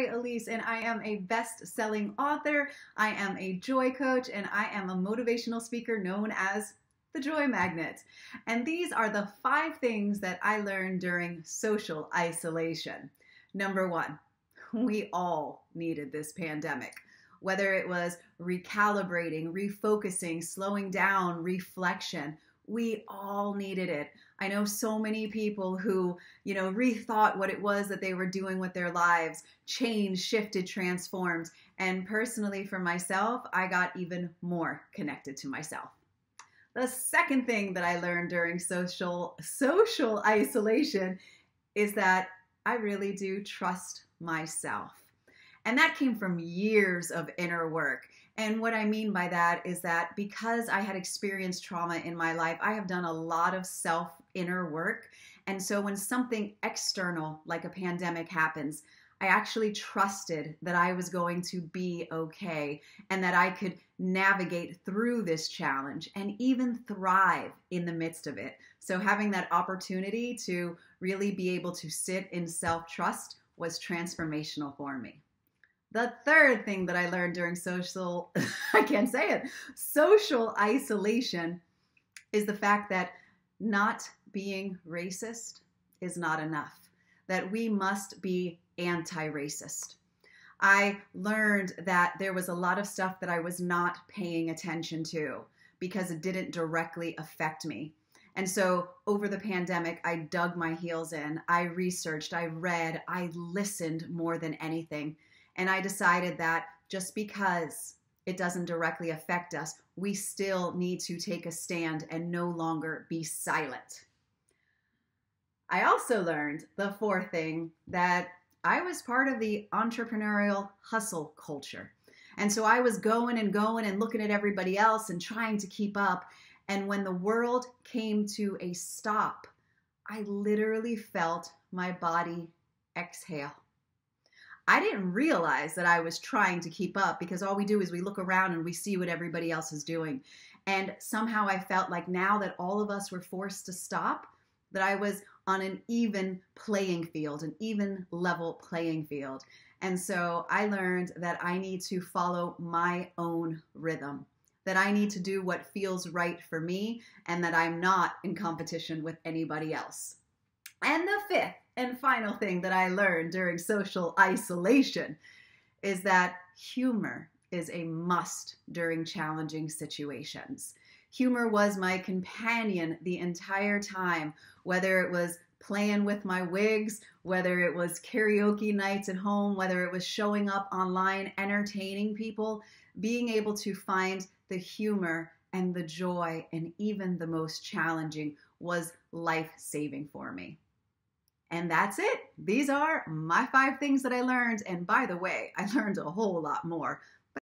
Shari Alyse, and I am a best-selling author. I am a joy coach, and I am a motivational speaker known as the Joy Magnet. And these are the 5 things that I learned during social isolation. Number 1, we all needed this pandemic. Whether it was recalibrating, refocusing, slowing down, reflection, we all needed it. I know so many people who, rethought what it was that they were doing with their lives, changed, shifted, transformed. And personally for myself, I got even more connected to myself. The second thing that I learned during social isolation is that I really do trust myself. And that came from years of inner work. And what I mean by that is that because I had experienced trauma in my life, I have done a lot of inner work. And so when something external like a pandemic happens, I actually trusted that I was going to be okay and that I could navigate through this challenge and even thrive in the midst of it. So having that opportunity to really be able to sit in self-trust was transformational for me. The third thing that I learned during social isolation is the fact that not being racist is not enough, that we must be anti-racist. I learned that there was a lot of stuff that I was not paying attention to because it didn't directly affect me. And so over the pandemic, I dug my heels in. I researched, I read, I listened more than anything. And I decided that just because it doesn't directly affect us, we still need to take a stand and no longer be silent. I also learned the fourth thing, that I was part of the entrepreneurial hustle culture. And so I was going and looking at everybody else and trying to keep up. And when the world came to a stop, I literally felt my body exhale. I didn't realize that I was trying to keep up because all we do is we look around and we see what everybody else is doing. And somehow I felt like now that all of us were forced to stop, that I was on an even playing field, an even level playing field. And so I learned that I need to follow my own rhythm, that I need to do what feels right for me, and that I'm not in competition with anybody else. And the fifth and final thing that I learned during social isolation is that humor is a must during challenging situations. Humor was my companion the entire time, whether it was playing with my wigs, whether it was karaoke nights at home, whether it was showing up online, entertaining people. Being able to find the humor and the joy in even the most challenging was life-saving for me. And that's it. These are my 5 things that I learned. And by the way, I learned a whole lot more.